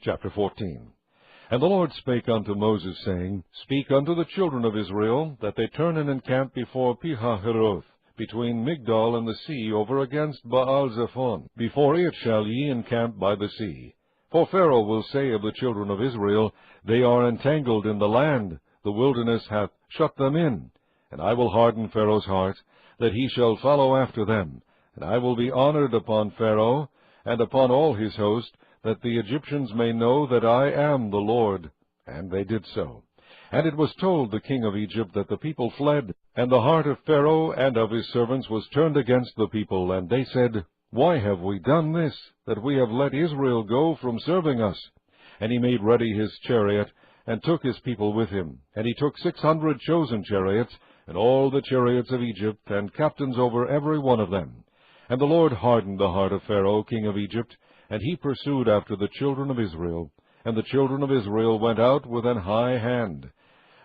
Chapter 14. And the Lord spake unto Moses, saying, Speak unto the children of Israel, that they turn and encamp before Pihahiroth, between Migdol and the sea, over against Baal-zephon. Before it shall ye encamp by the sea. For Pharaoh will say of the children of Israel, They are entangled in the land, the wilderness hath shut them in. And I will harden Pharaoh's heart, that he shall follow after them. And I will be honored upon Pharaoh, and upon all his host, that the Egyptians may know that I am the Lord. And they did so. And it was told the king of Egypt that the people fled, and the heart of Pharaoh and of his servants was turned against the people. And they said, Why have we done this, that we have let Israel go from serving us? And he made ready his chariot, and took his people with him. And he took 600 chosen chariots, and all the chariots of Egypt, and captains over every one of them. And the Lord hardened the heart of Pharaoh king of Egypt, and he pursued after the children of Israel. And the children of Israel went out with an high hand.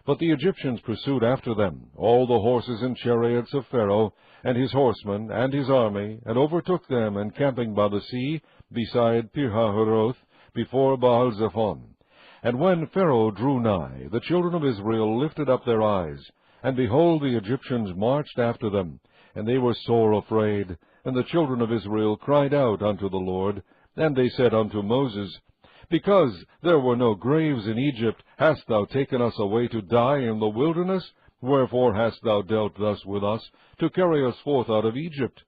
But the Egyptians pursued after them, all the horses and chariots of Pharaoh, and his horsemen, and his army, and overtook them, encamping by the sea, beside Pihahiroth, before Baal-zephon. And when Pharaoh drew nigh, the children of Israel lifted up their eyes, and behold, the Egyptians marched after them, and they were sore afraid. And the children of Israel cried out unto the Lord, and they said unto Moses, Because there were no graves in Egypt, hast thou taken us away to die in the wilderness? Wherefore hast thou dealt thus with us, to carry us forth out of Egypt?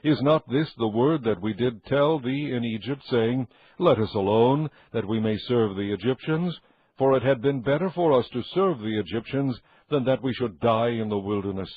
Is not this the word that we did tell thee in Egypt, saying, Let us alone, that we may serve the Egyptians? For it had been better for us to serve the Egyptians, than that we should die in the wilderness.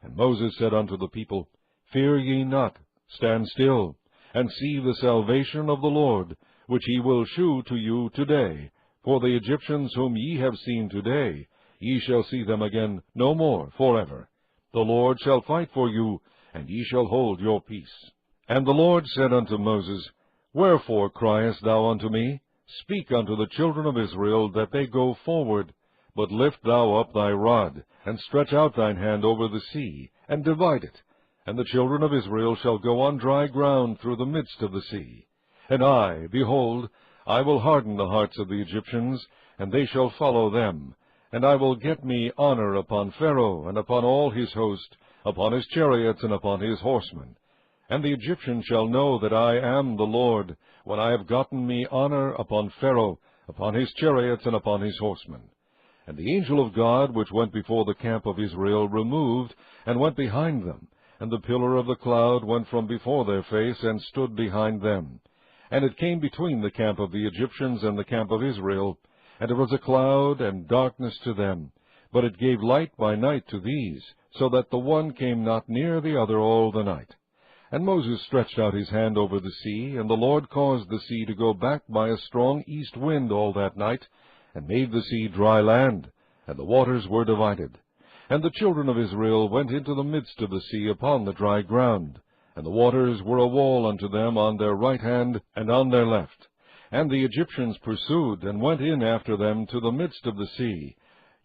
And Moses said unto the people, Fear ye not, stand still, and see the salvation of the Lord, which he will shew to you today. For the Egyptians whom ye have seen today, ye shall see them again no more forever. The Lord shall fight for you, and ye shall hold your peace. And the Lord said unto Moses, Wherefore criest thou unto me? Speak unto the children of Israel, that they go forward. But lift thou up thy rod, and stretch out thine hand over the sea, and divide it. And the children of Israel shall go on dry ground through the midst of the sea. And I, behold, I will harden the hearts of the Egyptians, and they shall follow them. And I will get me honor upon Pharaoh, and upon all his host, upon his chariots, and upon his horsemen. And the Egyptians shall know that I am the Lord, when I have gotten me honor upon Pharaoh, upon his chariots, and upon his horsemen. And the angel of God, which went before the camp of Israel, removed, and went behind them. And the pillar of the cloud went from before their face, and stood behind them. And it came between the camp of the Egyptians and the camp of Israel. And it was a cloud and darkness to them. But it gave light by night to these, so that the one came not near the other all the night. And Moses stretched out his hand over the sea, and the Lord caused the sea to go back by a strong east wind all that night, and made the sea dry land, and the waters were divided. And the children of Israel went into the midst of the sea upon the dry ground, and the waters were a wall unto them on their right hand and on their left. And the Egyptians pursued, and went in after them to the midst of the sea,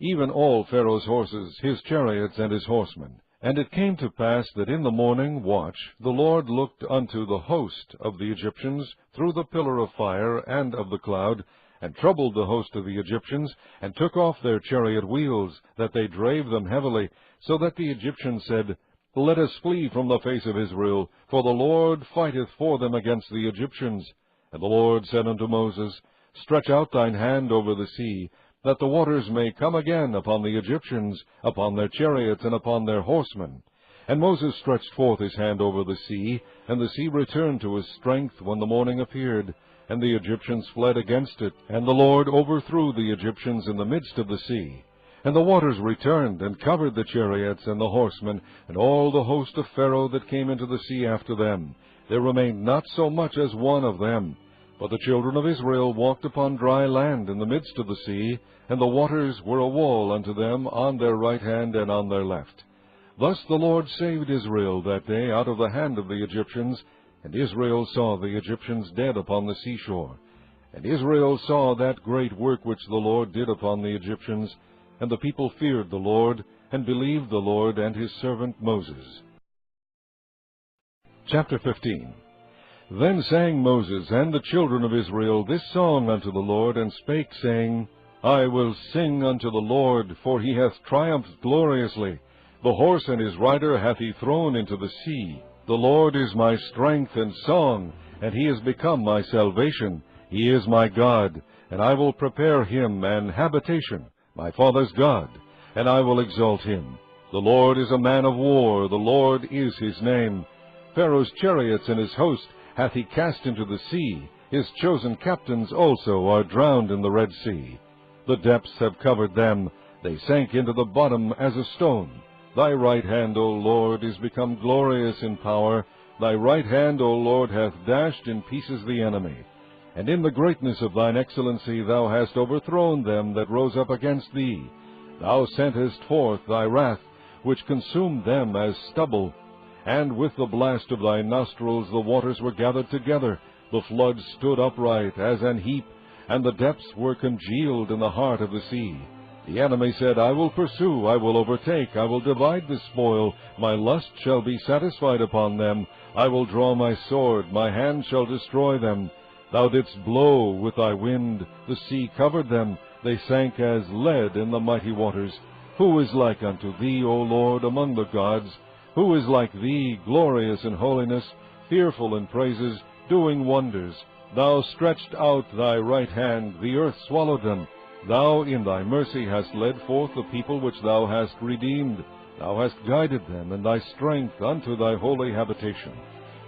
even all Pharaoh's horses, his chariots, and his horsemen. And it came to pass that in the morning watch the Lord looked unto the host of the Egyptians through the pillar of fire and of the cloud, and troubled the host of the Egyptians, and took off their chariot wheels, that they drave them heavily, so that the Egyptians said, Let us flee from the face of Israel, for the Lord fighteth for them against the Egyptians. And the Lord said unto Moses, Stretch out thine hand over the sea, that the waters may come again upon the Egyptians, upon their chariots, and upon their horsemen. And Moses stretched forth his hand over the sea, and the sea returned to his strength when the morning appeared. And the Egyptians fled against it, and the Lord overthrew the Egyptians in the midst of the sea. And the waters returned, and covered the chariots and the horsemen, and all the host of Pharaoh that came into the sea after them. There remained not so much as one of them. But the children of Israel walked upon dry land in the midst of the sea, and the waters were a wall unto them on their right hand and on their left. Thus the Lord saved Israel that day out of the hand of the Egyptians, and Israel saw the Egyptians dead upon the seashore. And Israel saw that great work which the Lord did upon the Egyptians, and the people feared the Lord, and believed the Lord and his servant Moses. Chapter 15. Then sang Moses and the children of Israel this song unto the Lord, and spake, saying, I will sing unto the Lord, for he hath triumphed gloriously. The horse and his rider hath he thrown into the sea. The Lord is my strength and song, and he is become my salvation. He is my God, and I will prepare him an habitation, my father's God, and I will exalt him. The Lord is a man of war, the Lord is his name. Pharaoh's chariots and his host hath he cast into the sea. His chosen captains also are drowned in the Red Sea. The depths have covered them. They sank into the bottom as a stone. Thy right hand, O Lord, is become glorious in power. Thy right hand, O Lord, hath dashed in pieces the enemy. And in the greatness of thine excellency thou hast overthrown them that rose up against thee. Thou sentest forth thy wrath, which consumed them as stubble. And with the blast of thy nostrils the waters were gathered together. The floods stood upright as an heap, and the depths were congealed in the heart of the sea. The enemy said, I will pursue, I will overtake, I will divide the spoil. My lust shall be satisfied upon them. I will draw my sword, my hand shall destroy them. Thou didst blow with thy wind, the sea covered them. They sank as lead in the mighty waters. Who is like unto thee, O Lord, among the gods? Who is like thee, glorious in holiness, fearful in praises, doing wonders? Thou stretched out thy right hand, the earth swallowed them. Thou in thy mercy hast led forth the people which thou hast redeemed. Thou hast guided them in thy strength unto thy holy habitation.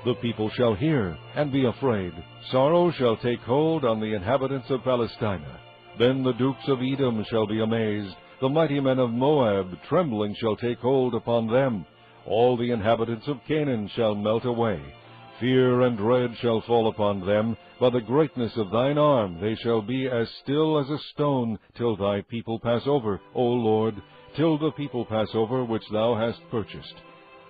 The people shall hear, and be afraid. Sorrow shall take hold on the inhabitants of Palestina. Then the dukes of Edom shall be amazed. The mighty men of Moab, trembling, shall take hold upon them. All the inhabitants of Canaan shall melt away. Fear and dread shall fall upon them. By the greatness of thine arm they shall be as still as a stone, till thy people pass over, O Lord, till the people pass over which thou hast purchased.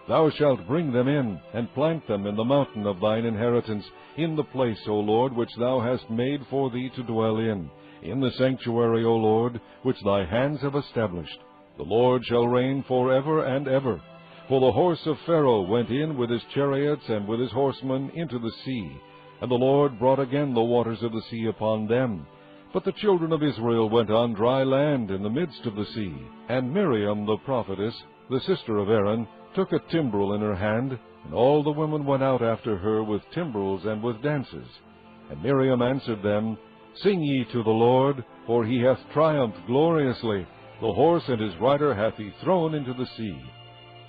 Thou shalt bring them in, and plant them in the mountain of thine inheritance, in the place, O Lord, which thou hast made for thee to dwell in the sanctuary, O Lord, which thy hands have established. The Lord shall reign forever and ever. For the horse of Pharaoh went in with his chariots and with his horsemen into the sea, and the Lord brought again the waters of the sea upon them. But the children of Israel went on dry land in the midst of the sea. And Miriam the prophetess, the sister of Aaron, took a timbrel in her hand, and all the women went out after her with timbrels and with dances. And Miriam answered them, Sing ye to the Lord, for he hath triumphed gloriously. The horse and his rider hath he thrown into the sea.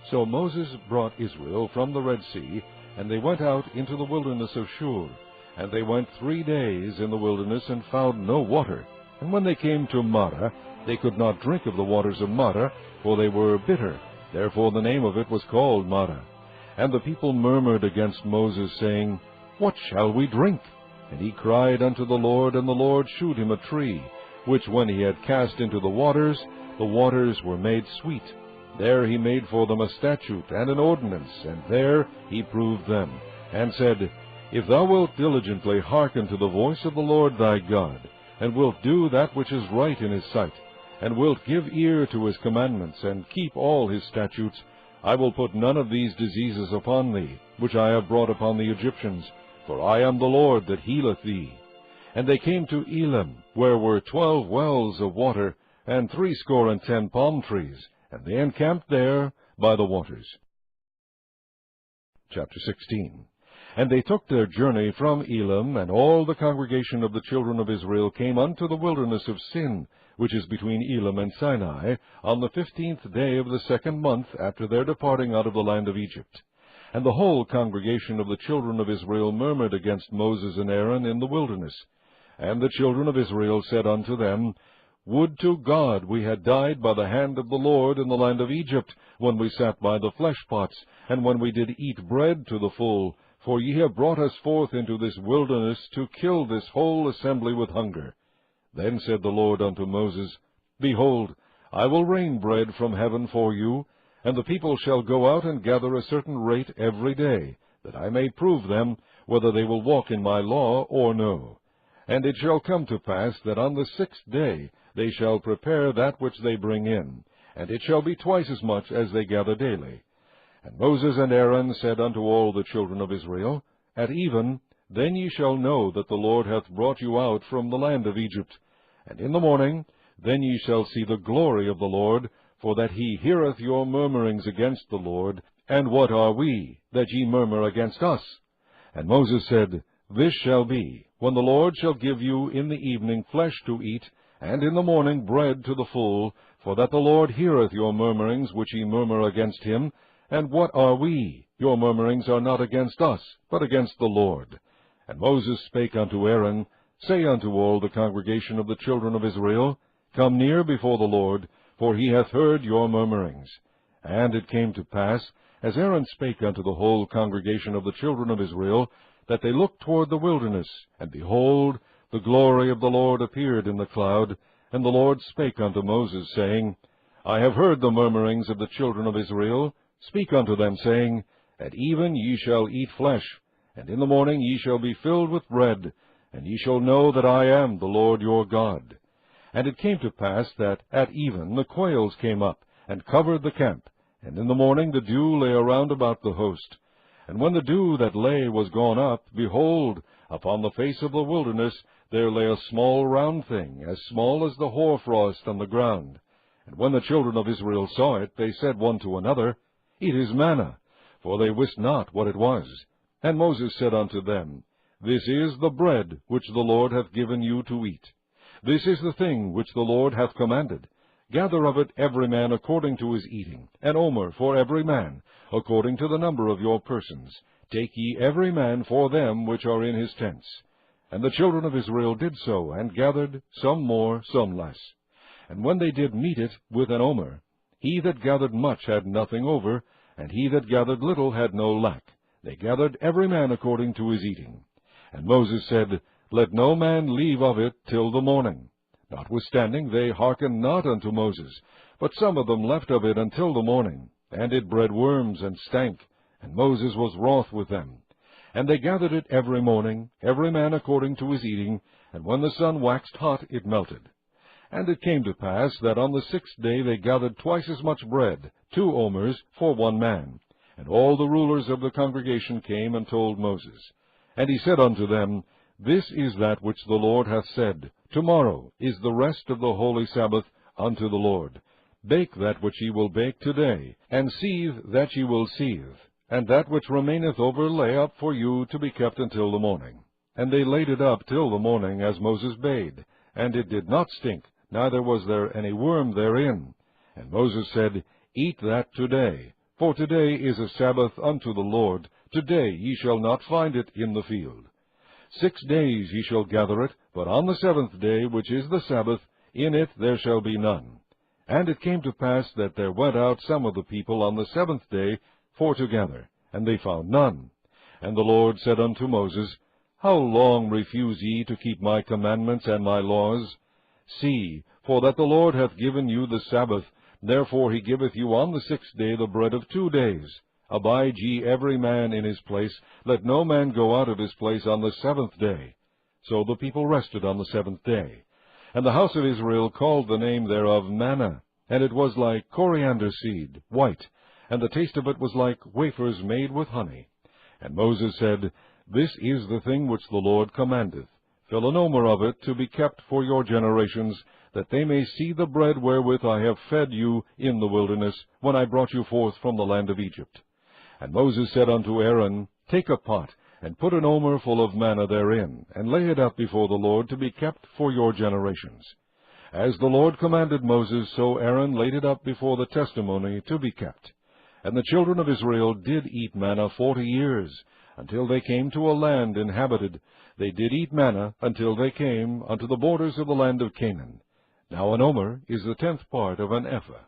So Moses brought Israel from the Red Sea, and they went out into the wilderness of Shur. And they went 3 days in the wilderness, and found no water. And when they came to Marah, they could not drink of the waters of Marah, for they were bitter. Therefore the name of it was called Marah. And the people murmured against Moses, saying, What shall we drink? And he cried unto the Lord, and the Lord shewed him a tree, which when he had cast into the waters were made sweet. There he made for them a statute and an ordinance, and there he proved them, and said, If thou wilt diligently hearken to the voice of the Lord thy God, and wilt do that which is right in his sight, and wilt give ear to his commandments, and keep all his statutes, I will put none of these diseases upon thee, which I have brought upon the Egyptians, for I am the Lord that healeth thee. And they came to Elim, where were 12 wells of water, and 70 palm trees, and they encamped there by the waters. Chapter 16. And they took their journey from Elim, and all the congregation of the children of Israel came unto the wilderness of Sin, which is between Elim and Sinai, on the 15th day of the 2nd month after their departing out of the land of Egypt. And the whole congregation of the children of Israel murmured against Moses and Aaron in the wilderness. And the children of Israel said unto them, Would to God we had died by the hand of the Lord in the land of Egypt, when we sat by the flesh pots, and when we did eat bread to the full. For ye have brought us forth into this wilderness to kill this whole assembly with hunger. Then said the Lord unto Moses, Behold, I will rain bread from heaven for you, and the people shall go out and gather a certain rate every day, that I may prove them, whether they will walk in my law or no. And it shall come to pass that on the 6th day they shall prepare that which they bring in, and it shall be twice as much as they gather daily. And Moses and Aaron said unto all the children of Israel, At even then ye shall know that the Lord hath brought you out from the land of Egypt. And in the morning, then ye shall see the glory of the Lord, for that he heareth your murmurings against the Lord. And what are we, that ye murmur against us? And Moses said, This shall be, when the Lord shall give you in the evening flesh to eat, and in the morning bread to the full, for that the Lord heareth your murmurings which ye murmur against him. And what are we? Your murmurings are not against us, but against the Lord. And Moses spake unto Aaron, Say unto all the congregation of the children of Israel, Come near before the Lord, for he hath heard your murmurings. And it came to pass, as Aaron spake unto the whole congregation of the children of Israel, that they looked toward the wilderness, and behold, the glory of the Lord appeared in the cloud. And the Lord spake unto Moses, saying, I have heard the murmurings of the children of Israel. Speak unto them, saying, At even ye shall eat flesh, and in the morning ye shall be filled with bread, and ye shall know that I am the Lord your God. And it came to pass that at even the quails came up, and covered the camp, and in the morning the dew lay around about the host. And when the dew that lay was gone up, behold, upon the face of the wilderness there lay a small round thing, as small as the hoarfrost on the ground. And when the children of Israel saw it, they said one to another, It is manna, for they wist not what it was. And Moses said unto them, This is the bread which the Lord hath given you to eat. This is the thing which the Lord hath commanded. Gather of it every man according to his eating, an omer for every man, according to the number of your persons. Take ye every man for them which are in his tents. And the children of Israel did so, and gathered, some more, some less. And when they did meet it with an omer, he that gathered much had nothing over, and he that gathered little had no lack. They gathered every man according to his eating. And Moses said, Let no man leave of it till the morning. Notwithstanding they hearkened not unto Moses, but some of them left of it until the morning. And it bred worms, and stank, and Moses was wroth with them. And they gathered it every morning, every man according to his eating, and when the sun waxed hot, it melted. And it came to pass that on the 6th day they gathered twice as much bread, 2 omers, for one man. And all the rulers of the congregation came and told Moses. And he said unto them, This is that which the Lord hath said, Tomorrow is the rest of the holy Sabbath unto the Lord. Bake that which ye will bake today, and seethe that ye will seethe, and that which remaineth over lay up for you to be kept until the morning. And they laid it up till the morning, as Moses bade, and it did not stink, neither was there any worm therein. And Moses said, Eat that today, for today is a Sabbath unto the Lord. Today ye shall not find it in the field. 6 days ye shall gather it, but on the 7th day, which is the Sabbath, in it there shall be none. And it came to pass that there went out some of the people on the 7th day for to gather, and they found none. And the Lord said unto Moses, How long refuse ye to keep my commandments and my laws? See, for that the Lord hath given you the Sabbath, therefore he giveth you on the 6th day the bread of 2 days. Abide ye every man in his place, let no man go out of his place on the 7th day. So the people rested on the 7th day. And the house of Israel called the name thereof manna, and it was like coriander seed, white, and the taste of it was like wafers made with honey. And Moses said, This is the thing which the Lord commandeth. Fill an omer of it to be kept for your generations, that they may see the bread wherewith I have fed you in the wilderness, when I brought you forth from the land of Egypt. And Moses said unto Aaron, Take a pot, and put an omer full of manna therein, and lay it up before the Lord to be kept for your generations. As the Lord commanded Moses, so Aaron laid it up before the testimony to be kept. And the children of Israel did eat manna 40 years, until they came to a land inhabited. They did eat manna until they came unto the borders of the land of Canaan. Now an omer is the 10th part of an ephah.